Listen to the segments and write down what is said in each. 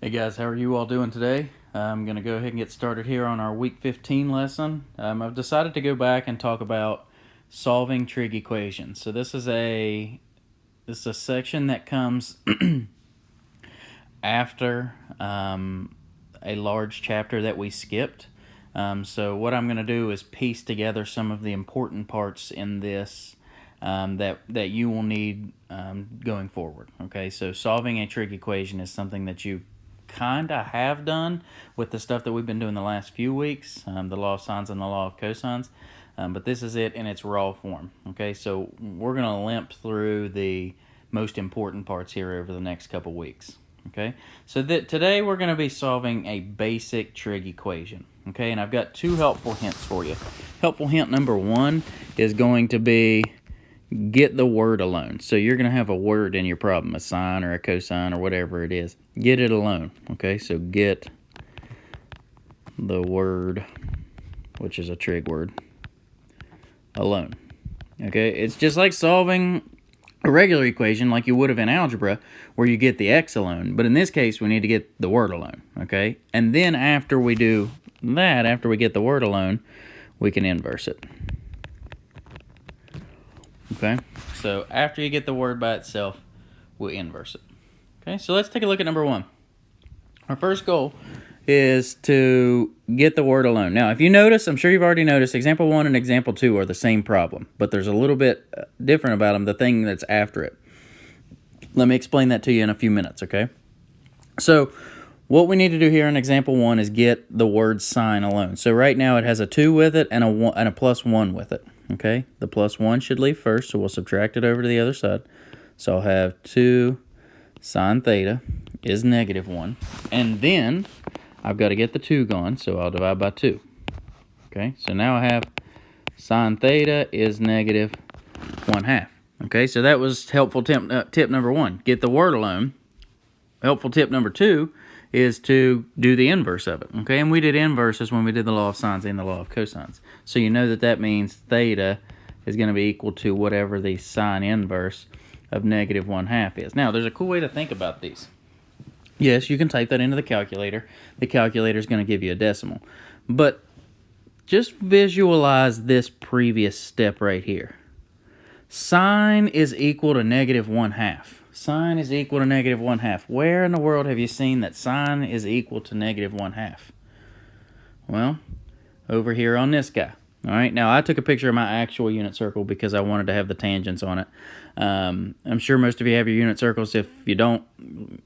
Hey guys, how are you all doing today? I'm going to go ahead and get started here on our week 15 lesson. I've decided to go back and talk about solving trig equations. So this is a section that comes after a large chapter that we skipped. So what I'm going to do is piece together some of the important parts in this that you will need going forward. Okay, so solving a trig equation is something that you kind of have done with the stuff that we've been doing the last few weeks, the law of sines and the law of cosines, but this is it in its raw form. Okay, so we're going to limp through the most important parts here over the next couple weeks. Okay, so today we're going to be solving a basic trig equation. Okay, and I've got two helpful hints for you. Helpful hint number one is going to be get the word alone. So you're going to have a word in your problem, a sine or a cosine or whatever it is. Get it alone. Okay, so get the word, which is a trig word, alone. Okay, it's just like solving a regular equation like you would have in algebra where you get the x alone. But in this case, we need to get the word alone. Okay, and then after we do that, after we get the word alone, we can inverse it. Okay, so after you get the word by itself, we'll inverse it. Okay, so let's take a look at number one. Our first goal is to get the word alone. Now, if you notice, I'm sure you've already noticed, example 1 and example 2 are the same problem, but there's a little bit different about them, the thing that's after it. Let me explain that to you in a few minutes, okay? So what we need to do here in example 1 is get the word sine alone. So right now it has a 2 with it and a plus 1 with it. Okay, the plus 1 should leave first, so we'll subtract it over to the other side. So I'll have 2 sine theta is negative 1. And then I've got to get the 2 gone, so I'll divide by 2. Okay, so now I have sine theta is negative 1/2. Okay, so that was helpful tip number 1. Get the word alone. Helpful tip number 2 is to do the inverse of it. Okay, and we did inverses when we did the law of sines and the law of cosines. So you know that means theta is going to be equal to whatever the sine inverse of negative 1/2 is. Now, there's a cool way to think about these. Yes, you can type that into the calculator. The calculator is going to give you a decimal. But just visualize this previous step right here. Sine is equal to negative 1/2. Sine is equal to negative 1/2. Where in the world have you seen that sine is equal to negative 1/2? Well, over here on this guy. All right, now I took a picture of my actual unit circle because I wanted to have the tangents on it. I'm sure most of you have your unit circles. If you don't,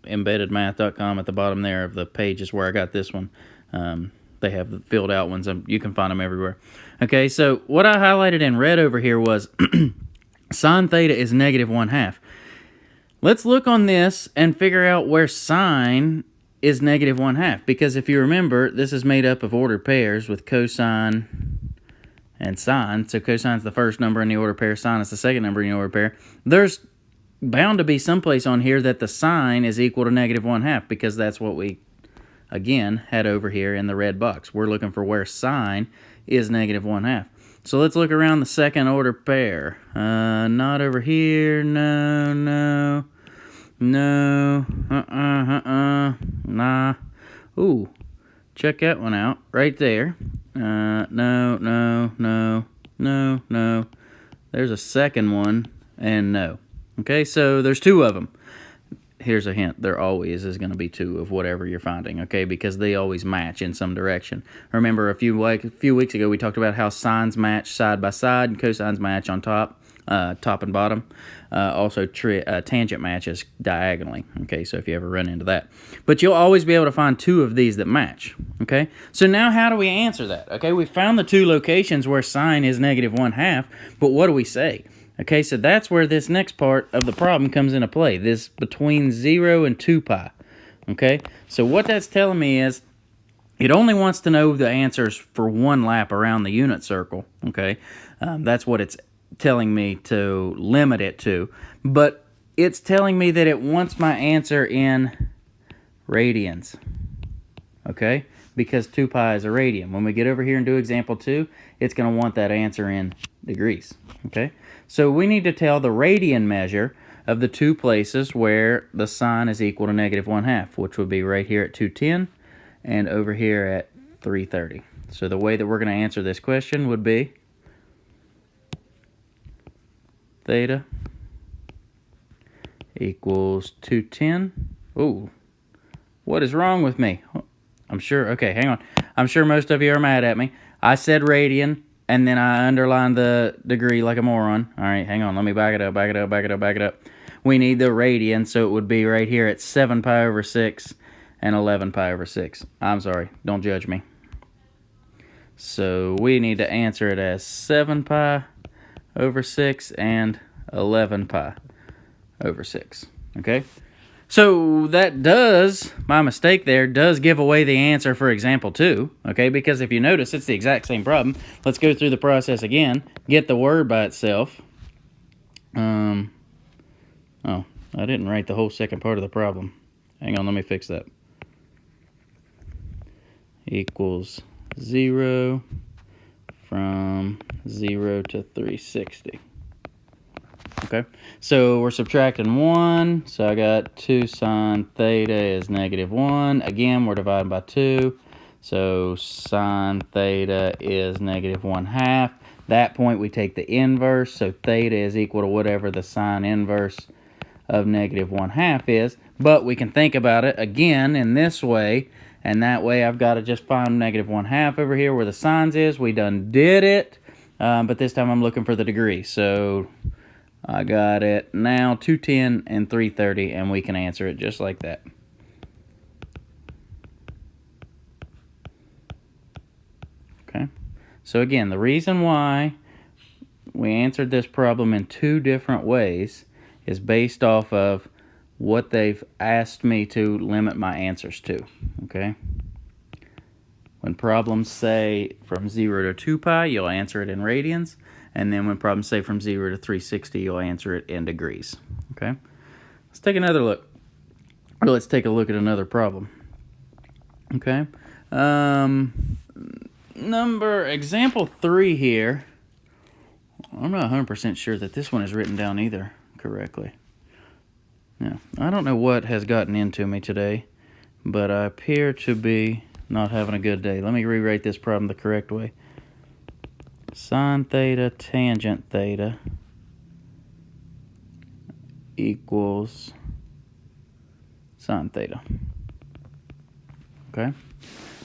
embeddedmath.com at the bottom there of the page is where I got this one. They have the filled out ones. You can find them everywhere. Okay, so what I highlighted in red over here was sine theta is negative 1/2. Let's look on this and figure out where sine is negative 1/2. Because if you remember, this is made up of ordered pairs with cosine and sine. So cosine's the first number in the ordered pair. Sine is the second number in the ordered pair. There's bound to be someplace on here that the sine is equal to negative 1/2 because that's what we, again, had over here in the red box. We're looking for where sine is negative 1/2. So let's look around the second order pair. Not over here. No. Nah. Ooh, check that one out. Right there. No. There's a second one, and no. Okay, so there's 2 of them. Here's a hint. There always is going to be 2 of whatever you're finding, okay, because they always match in some direction. Remember, a few weeks ago, we talked about how sines match side by side and cosines match on top and bottom. Also, tangent matches diagonally, okay, so if you ever run into that. But you'll always be able to find 2 of these that match, okay? So now how do we answer that? Okay, we found the 2 locations where sine is negative 1/2, but what do we say? Okay, so that's where this next part of the problem comes into play, this between 0 and 2 pi. Okay, so what that's telling me is it only wants to know the answers for 1 lap around the unit circle. Okay, that's what it's telling me to limit it to. But it's telling me that it wants my answer in radians. Okay, because 2 pi is a radian. When we get over here and do example 2, it's going to want that answer in degrees. Okay, so we need to tell the radian measure of the two places where the sine is equal to -1/2, which would be right here at 210 and over here at 330. So the way that we're going to answer this question would be theta equals 210. Ooh, what is wrong with me? I'm sure, okay, hang on. I'm sure most of you are mad at me. I said radian, and then I underlined the degree like a moron. All right, hang on, let me back it up. We need the radian, so it would be right here at 7 pi over 6 and 11 pi over 6. I'm sorry, don't judge me. So we need to answer it as 7 pi over 6 and 11 pi over 6, okay? So that does, my mistake there, does give away the answer for example 2, okay? Because if you notice, it's the exact same problem. Let's go through the process again. Get the word by itself. Oh, I didn't write the whole second part of the problem. Hang on, let me fix that. Equals 0 from 0 to 360. Okay, so we're subtracting 1, so I got 2 sine theta is -1. Again, we're dividing by 2, so sine theta is -1/2. That point, we take the inverse, so theta is equal to whatever the sine inverse of -1/2 is. But we can think about it again in this way, and that way I've got to just find -1/2 over here where the sines is. We done did it, but this time I'm looking for the degree, so I got it now, 210 and 330, and we can answer it just like that. Okay, so again, the reason why we answered this problem in two different ways is based off of what they've asked me to limit my answers to, okay? When problems say from 0 to 2 pi, you'll answer it in radians. And then when problems say from 0 to 360, you'll answer it in degrees, okay? Let's take another look. Or let's take a look at another problem, okay? Example 3 here. I'm not 100% sure that this one is written down either correctly. Yeah, I don't know what has gotten into me today, but I appear to be not having a good day. Let me rewrite this problem the correct way. Sine theta tangent theta equals sine theta. Okay,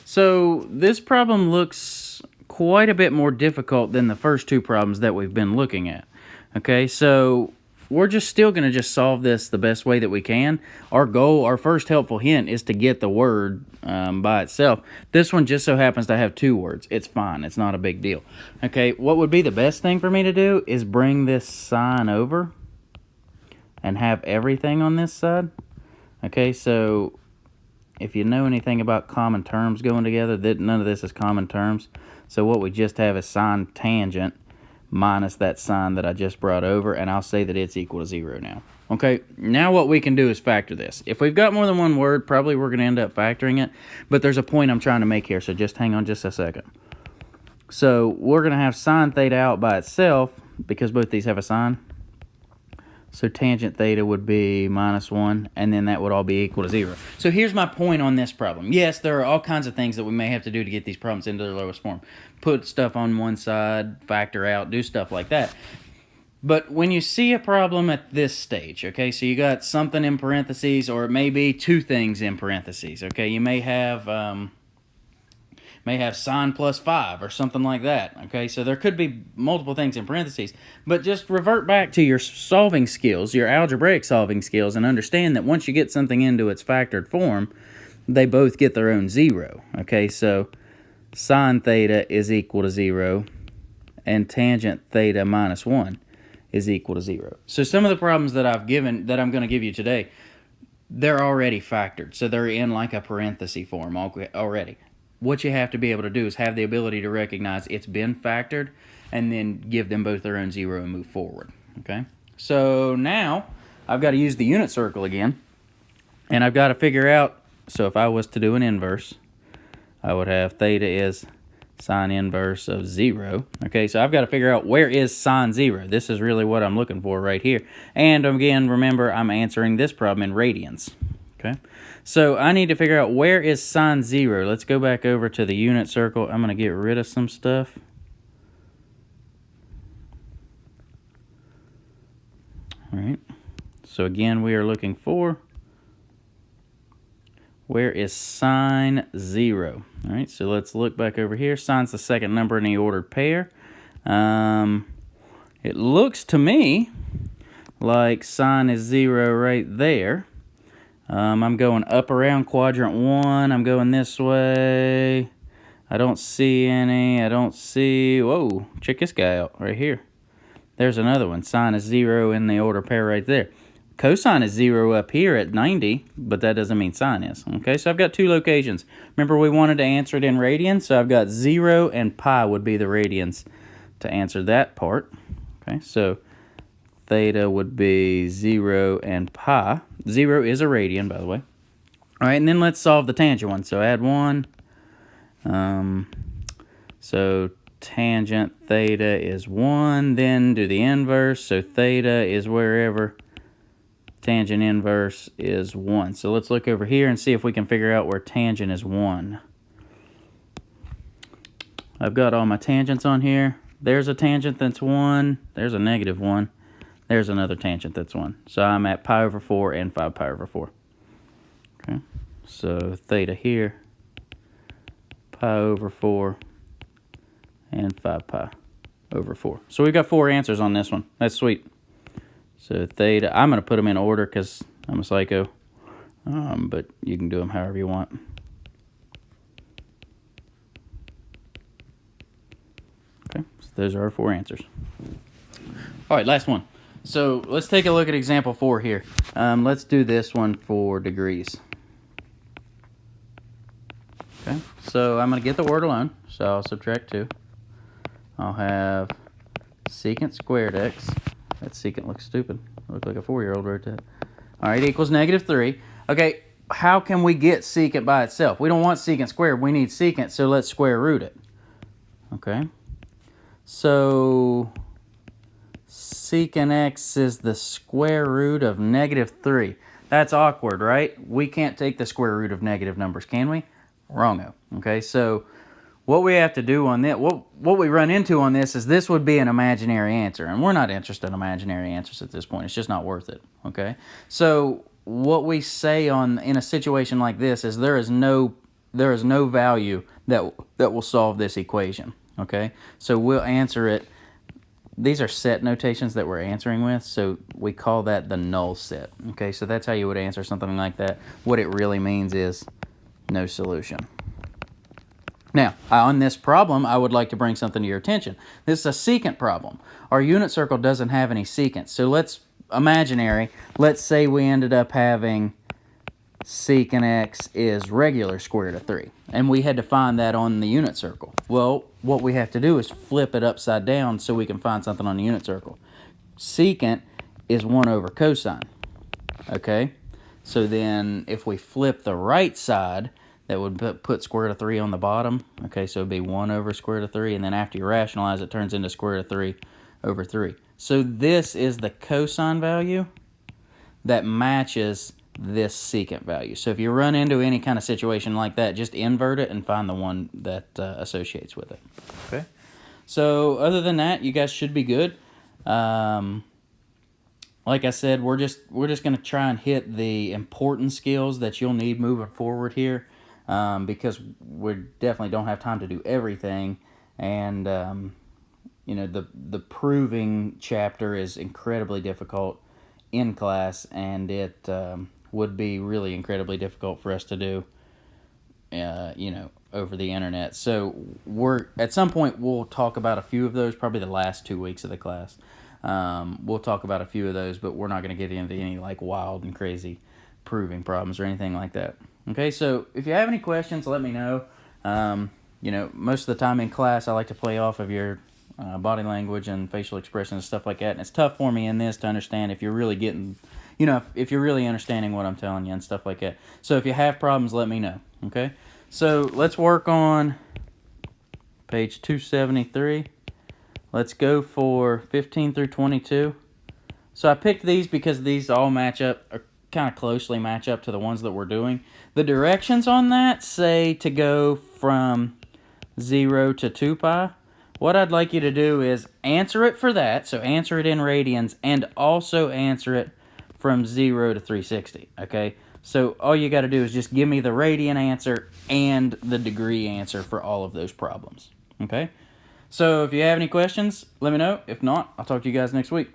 so this problem looks quite a bit more difficult than the first two problems that we've been looking at. Okay, so we're just still going to just solve this the best way that we can. Our goal, our first helpful hint is to get the word by itself. This one just so happens to have two words. It's fine. It's not a big deal. Okay, what would be the best thing for me to do is bring this sign over and have everything on this side. Okay, so if you know anything about common terms going together, none of this is common terms. So what we just have is sine tangent minus that sign that I just brought over, and I'll say that it's equal to 0 now. Okay, now what we can do is factor this. If we've got more than one word, probably we're going to end up factoring it, but there's a point I'm trying to make here, so just hang on just a second. So we're going to have sine theta out by itself, because both these have a sine. So tangent theta would be -1, and then that would all be equal to 0. So here's my point on this problem. Yes, there are all kinds of things that we may have to do to get these problems into their lowest form. Put stuff on one side, factor out, do stuff like that. But when you see a problem at this stage, okay, so you got something in parentheses, or it may be two things in parentheses, okay? You may have sine plus 5 or something like that, okay? So there could be multiple things in parentheses, but just revert back to your solving skills, your algebraic solving skills, and understand that once you get something into its factored form, they both get their own 0, okay? So sine theta is equal to 0, and tangent theta minus 1 is equal to 0. So some of the problems that I'm going to give you today, they're already factored, so they're in like a parenthesis form already. What you have to be able to do is have the ability to recognize it's been factored and then give them both their own 0 and move forward, okay? So now I've got to use the unit circle again, and I've got to figure out, so if I was to do an inverse, I would have theta is sine inverse of 0. Okay, so I've got to figure out where is sine 0. This is really what I'm looking for right here. And again, remember, I'm answering this problem in radians. Okay, so I need to figure out where is sine 0. Let's go back over to the unit circle. I'm going to get rid of some stuff. All right, so again, we are looking for where is sine 0. All right, so let's look back over here. Sine's the second number in the ordered pair. It looks to me like sine is 0 right there. I'm going up around quadrant 1. I'm going this way. I don't see any. I don't see... Whoa, check this guy out right here. There's another one. Sine is 0 in the order pair right there. Cosine is 0 up here at 90, but that doesn't mean sine is. Okay, so I've got two locations. Remember, we wanted to answer it in radians, so I've got 0 and pi would be the radians to answer that part. Okay, so theta would be 0 and pi. 0 is a radian, by the way. All right, and then let's solve the tangent one. So add 1. So tangent theta is 1. Then do the inverse. So theta is wherever tangent inverse is 1. So let's look over here and see if we can figure out where tangent is 1. I've got all my tangents on here. There's a tangent that's 1. There's a negative 1. There's another tangent that's 1. So I'm at pi over 4 and 5 pi over 4. Okay, so theta here, pi over 4 and 5 pi over 4. So we've got 4 answers on this one. That's sweet. So theta, I'm going to put them in order because I'm a psycho, but you can do them however you want. Okay, so those are our 4 answers. All right, last one. So let's take a look at example 4 here. Let's do this one for degrees. Okay, so I'm going to get the word alone, so I'll subtract 2. I'll have secant squared x. That secant looks stupid. I look like a 4-year-old wrote that. All right, equals negative 3. Okay, how can we get secant by itself? We don't want secant squared. We need secant, so let's square root it. Okay, so secant x is the square root of negative 3. That's awkward, right? We can't take the square root of negative numbers, can we? Wrongo. Okay, so what we have to do on this, what we run into on this would be an imaginary answer, and we're not interested in imaginary answers at this point. It's just not worth it. Okay, so what we say in a situation like this is there is no value that will solve this equation. Okay, so we'll answer it. These are set notations that we're answering with, so we call that the null set. Okay, so that's how you would answer something like that. What it really means is no solution. Now, on this problem, I would like to bring something to your attention. This is a secant problem. Our unit circle doesn't have any secants, so let's say we ended up having secant x is regular square root of 3, and we had to find that on the unit circle. Well, what we have to do is flip it upside down so we can find something on the unit circle. Secant is 1 over cosine. Okay, so then if we flip the right side, that would put square root of 3 on the bottom. Okay, so it would be 1 over square root of 3, and then after you rationalize, it turns into square root of 3 over 3. So this is the cosine value that matches this secant value. So if you run into any kind of situation like that, just invert it and find the one that associates with it. Okay, so other than that, you guys should be good. Like I said, we're just going to try and hit the important skills that you'll need moving forward here, because we definitely don't have time to do everything, and you know, the proving chapter is incredibly difficult in class, and it would be really incredibly difficult for us to do, you know, over the internet. So at some point we'll talk about a few of those, probably the last 2 weeks of the class. We'll talk about a few of those, but we're not going to get into any like wild and crazy proving problems or anything like that. Okay, so if you have any questions, let me know. You know, most of the time in class, I like to play off of your body language and facial expressions and stuff like that. And it's tough for me in this to understand if you're really getting, you know, if you're really understanding what I'm telling you and stuff like that. So if you have problems, let me know. Okay, so let's work on page 273. Let's go for 15 through 22. So I picked these because these all match up, or kind of closely match up to the ones that we're doing. The directions on that say to go from 0 to 2 pi. What I'd like you to do is answer it for that, so answer it in radians, and also answer it from 0 to 360, okay? So all you got to do is just give me the radian answer and the degree answer for all of those problems, okay? So if you have any questions, let me know. If not, I'll talk to you guys next week.